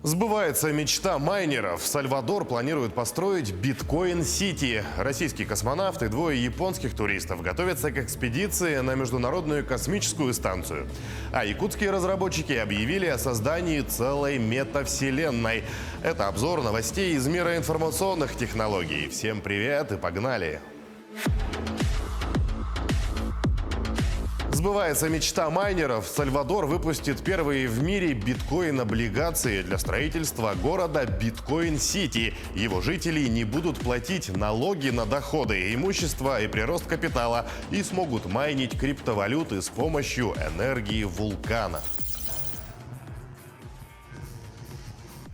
Сбывается мечта майнеров. Сальвадор планирует построить биткоин-сити. Российский космонавт и двое японских туристов готовятся к экспедиции на Международную космическую станцию. А якутские разработчики объявили о создании целой метавселенной. Это обзор новостей из мира информационных технологий. Всем привет и погнали! Сбывается мечта майнеров. Сальвадор выпустит первые в мире биткоин-облигации для строительства города Биткоин-Сити. Его жители не будут платить налоги на доходы, имущество и прирост капитала и смогут майнить криптовалюты с помощью энергии вулкана.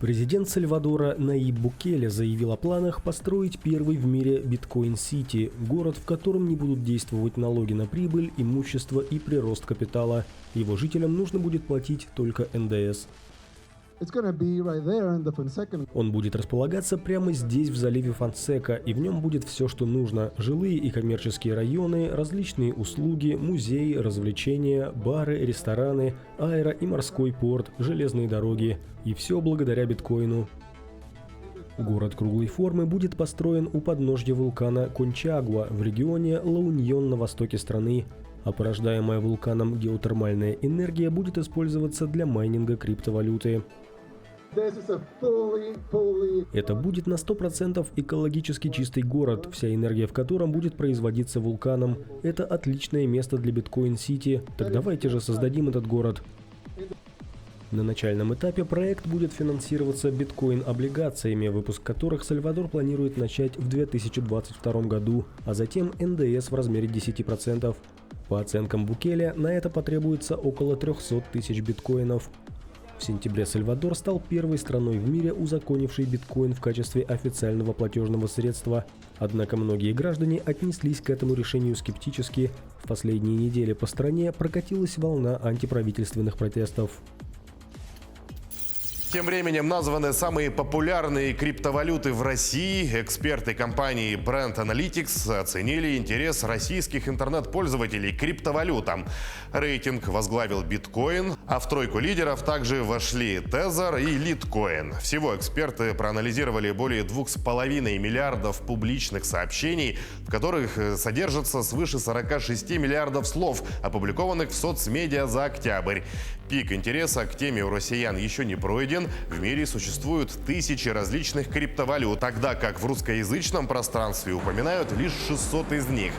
Президент Сальвадора Наиб Букеле заявил о планах построить первый в мире биткоин-сити, город, в котором не будут действовать налоги на прибыль, имущество и прирост капитала. Его жителям нужно будет платить только НДС. Он будет располагаться прямо здесь, в заливе Фонсека, и в нем будет все, что нужно. Жилые и коммерческие районы, различные услуги, музеи, развлечения, бары, рестораны, аэро- и морской порт, железные дороги. И все благодаря биткоину. Город круглой формы будет построен у подножья вулкана Кончагуа в регионе Ла-Уньон на востоке страны. А порождаемая вулканом геотермальная энергия будет использоваться для майнинга криптовалюты. Это будет на 100% экологически чистый город, вся энергия в котором будет производиться вулканом. Это отличное место для биткоин-сити, так давайте же создадим этот город. На начальном этапе проект будет финансироваться биткоин-облигациями, выпуск которых Сальвадор планирует начать в 2022 году, а затем НДС в размере 10%. По оценкам Букеле, на это потребуется около 300 тысяч биткоинов. В сентябре Сальвадор стал первой страной в мире, узаконившей биткоин в качестве официального платежного средства. Однако многие граждане отнеслись к этому решению скептически. В последние недели по стране прокатилась волна антиправительственных протестов. Тем временем названы самые популярные криптовалюты в России. Эксперты компании Brand Analytics оценили интерес российских интернет-пользователей к криптовалютам. Рейтинг возглавил биткоин, а в тройку лидеров также вошли Tether и Litecoin. Всего эксперты проанализировали более 2,5 миллиардов публичных сообщений, в которых содержится свыше 46 миллиардов слов, опубликованных в соцмедиа за октябрь. Пик интереса к теме у россиян еще не пройден. В мире существуют тысячи различных криптовалют, тогда как в русскоязычном пространстве упоминают лишь 600 из них.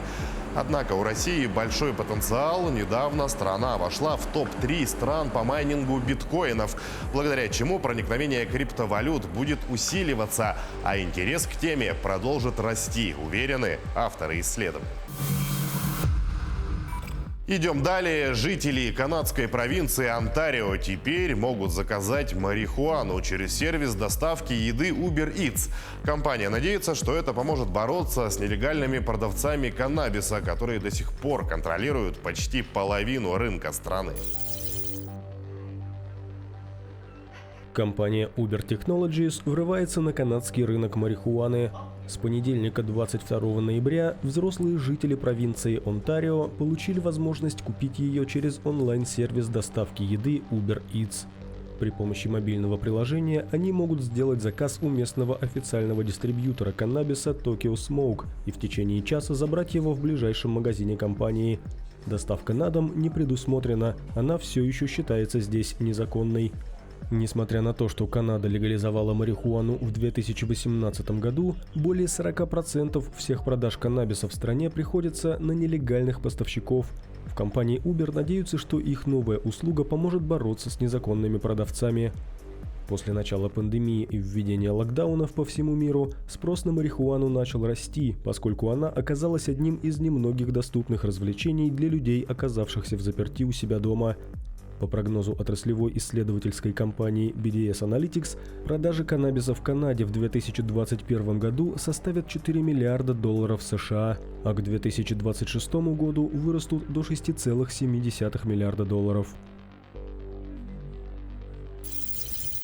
Однако у России большой потенциал. Недавно страна вошла в топ-3 стран по майнингу биткоинов, благодаря чему проникновение криптовалют будет усиливаться, а интерес к теме продолжит расти, уверены авторы исследований. Идем далее. Жители канадской провинции Онтарио теперь могут заказать марихуану через сервис доставки еды Uber Eats. Компания надеется, что это поможет бороться с нелегальными продавцами каннабиса, которые до сих пор контролируют почти половину рынка страны. Компания Uber Technologies врывается на канадский рынок марихуаны. С понедельника 22 ноября взрослые жители провинции Онтарио получили возможность купить ее через онлайн-сервис доставки еды Uber Eats. При помощи мобильного приложения они могут сделать заказ у местного официального дистрибьютора каннабиса Tokyo Smoke и в течение часа забрать его в ближайшем магазине компании. Доставка на дом не предусмотрена, она все еще считается здесь незаконной. Несмотря на то, что Канада легализовала марихуану в 2018 году, более 40% всех продаж каннабиса в стране приходится на нелегальных поставщиков. В компании Uber надеются, что их новая услуга поможет бороться с незаконными продавцами. После начала пандемии и введения локдаунов по всему миру спрос на марихуану начал расти, поскольку она оказалась одним из немногих доступных развлечений для людей, оказавшихся взаперти у себя дома. По прогнозу отраслевой исследовательской компании BDS Analytics, продажи каннабиса в Канаде в 2021 году составят $4 миллиарда США, а к 2026 году вырастут до $6,7 миллиарда.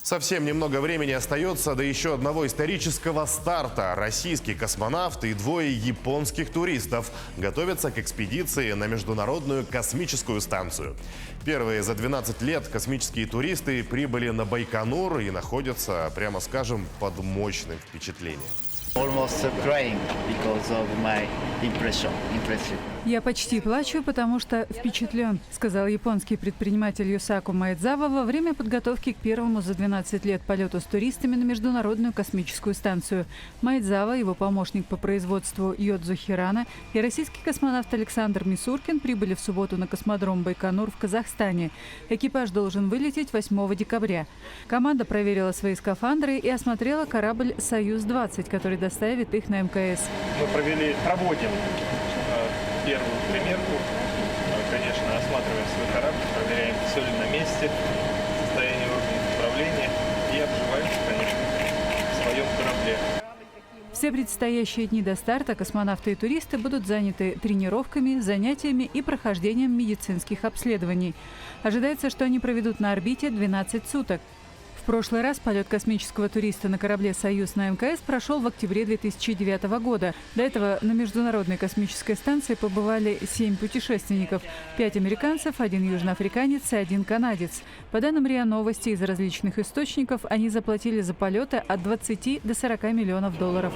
Совсем немного времени остается до еще одного исторического старта. Российский космонавт и двое японских туристов готовятся к экспедиции на Международную космическую станцию. Первые за 12 лет космические туристы прибыли на Байконур и находятся, прямо скажем, под мощным впечатлением. Я почти плачу, потому что впечатлен, сказал японский предприниматель Юсаку Маэдзава во время подготовки к первому за 12 лет полету с туристами на Международную космическую станцию. Маэдзава, его помощник по производству Йодзу Хирана и российский космонавт Александр Мисуркин прибыли в субботу на космодром Байконур в Казахстане. Экипаж должен вылететь 8 декабря. Команда проверила свои скафандры и осмотрела корабль «Союз-20», который доставит их на МКС. Мы проводим первую примерку. Конечно, осматриваем свой корабль, проверяем, все ли на месте, состояние органов управления и обживаемся, конечно, в своем корабле. Все предстоящие дни до старта космонавты и туристы будут заняты тренировками, занятиями и прохождением медицинских обследований. Ожидается, что они проведут на орбите 12 суток. В прошлый раз полет космического туриста на корабле «Союз» на МКС прошел в октябре 2009 года. До этого на Международной космической станции побывали 7 путешественников – 5 американцев, 1 южноафриканец и 1 канадец. По данным РИА Новости из различных источников, они заплатили за полеты от 20 до 40 миллионов долларов.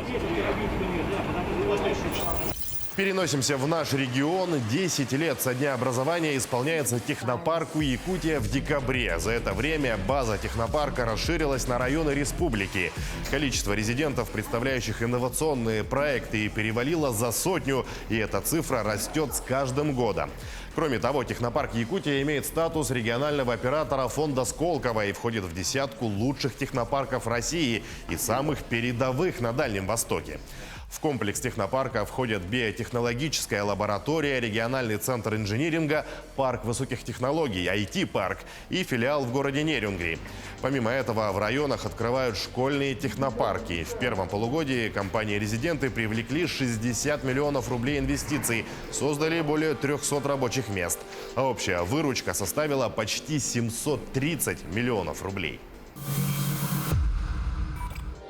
Переносимся в наш регион. 10 лет со дня образования исполняется технопарку Якутия в декабре. За это время база технопарка расширилась на районы республики. Количество резидентов, представляющих инновационные проекты, перевалило за 100, и эта цифра растет с каждым годом. Кроме того, технопарк Якутия имеет статус регионального оператора фонда Сколково и входит в десятку лучших технопарков России и самых передовых на Дальнем Востоке. В комплекс технопарка входят биотехнологическая лаборатория, региональный центр инжиниринга, парк высоких технологий, IT-парк и филиал в городе Нерюнгри. Помимо этого, в районах открывают школьные технопарки. В первом полугодии компании-резиденты привлекли 60 миллионов рублей инвестиций, создали более 300 рабочих мест. А общая выручка составила почти 730 миллионов рублей.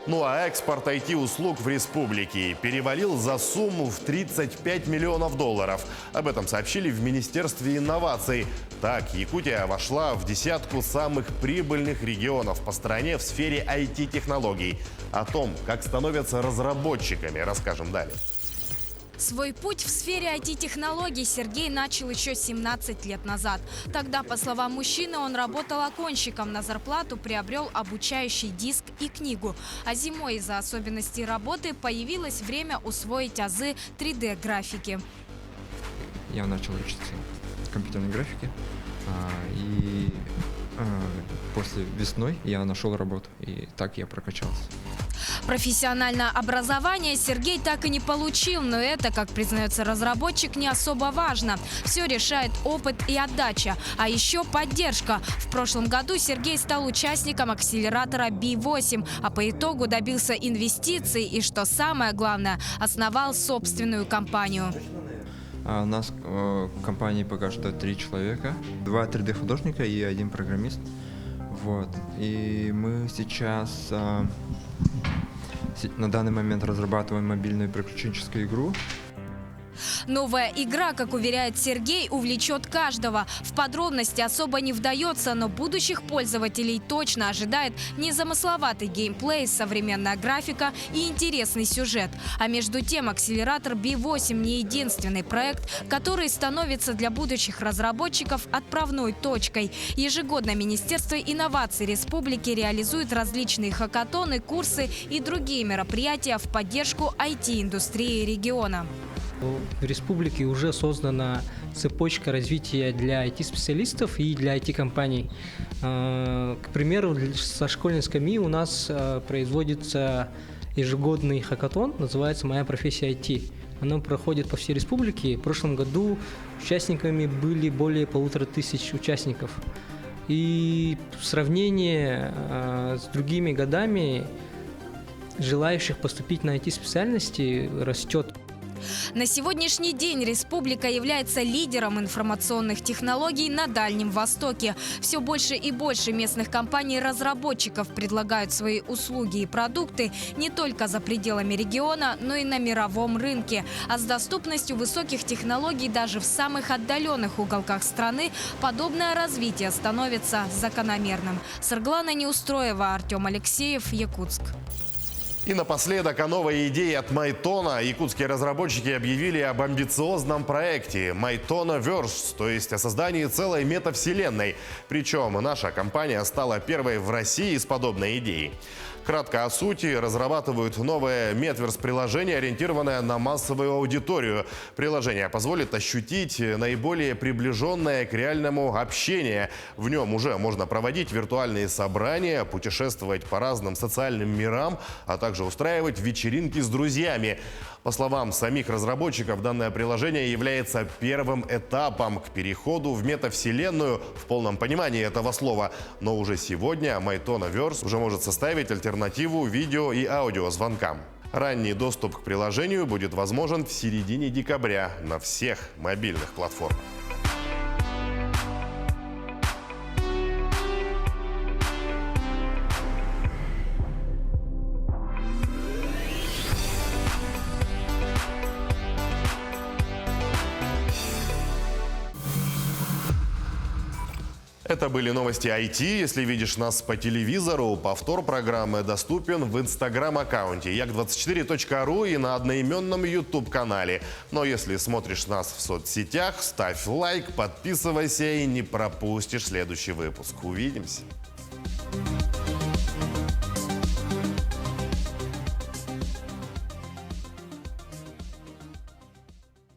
Ну а экспорт IT-услуг в республике перевалил за сумму в 35 миллионов долларов. Об этом сообщили в Министерстве инноваций. Так, Якутия вошла в десятку самых прибыльных регионов по стране в сфере IT-технологий. О том, как становятся разработчиками, расскажем далее. Свой путь в сфере IT-технологий Сергей начал еще 17 лет назад. Тогда, по словам мужчины, он работал оконщиком, на зарплату приобрел обучающий диск и книгу. А зимой из-за особенностей работы появилось время усвоить азы 3D-графики. Я начал учиться компьютерной графике, и после весной я нашел работу, и так я прокачался. Профессиональное образование Сергей так и не получил, но это, как признается разработчик, не особо важно. Все решает опыт и отдача, а еще поддержка. В прошлом году Сергей стал участником акселератора B8, а по итогу добился инвестиций и, что самое главное, основал собственную компанию. У нас в компании пока что 3 человека, 2 3D-художника и 1 программист. Вот. И мы сейчас на данный момент разрабатываем мобильную приключенческую игру. Новая игра, как уверяет Сергей, увлечет каждого. В подробности особо не вдается, но будущих пользователей точно ожидает незамысловатый геймплей, современная графика и интересный сюжет. А между тем, акселератор B8 не единственный проект, который становится для будущих разработчиков отправной точкой. Ежегодно Министерство инноваций Республики реализует различные хакатоны, курсы и другие мероприятия в поддержку IT-индустрии региона. В республике уже создана цепочка развития для IT-специалистов и для IT-компаний. К примеру, со школьной скамьи у нас производится ежегодный хакатон, называется «Моя профессия IT». Оно проходит по всей республике. В прошлом году участниками были более 1500 участников. И в сравнении с другими годами желающих поступить на IT-специальности растет. На сегодняшний день республика является лидером информационных технологий на Дальнем Востоке. Все больше и больше местных компаний-разработчиков предлагают свои услуги и продукты не только за пределами региона, но и на мировом рынке. А с доступностью высоких технологий даже в самых отдаленных уголках страны подобное развитие становится закономерным. Сарглана Неустроева, Артем Алексеев, Якутск. И напоследок о новой идее от Майтона. Якутские разработчики объявили об амбициозном проекте Майтонаверс, то есть о создании целой метавселенной. Причем наша компания стала первой в России с подобной идеей. Кратко о сути. Разрабатывают новое метаверс-приложение, ориентированное на массовую аудиторию. Приложение позволит ощутить наиболее приближенное к реальному общение. В нем уже можно проводить виртуальные собрания, путешествовать по разным социальным мирам, а также устраивать вечеринки с друзьями. По словам самих разработчиков, данное приложение является первым этапом к переходу в метавселенную в полном понимании этого слова. Но уже сегодня Майтонаверс уже может составить альтернативу видео и аудиозвонкам. Ранний доступ к приложению будет возможен в середине декабря на всех мобильных платформах. Это были новости IT. Если видишь нас по телевизору, повтор программы доступен в Instagram-аккаунте як24.ру и на одноименном YouTube-канале. Но если смотришь нас в соцсетях, ставь лайк, подписывайся и не пропустишь следующий выпуск. Увидимся!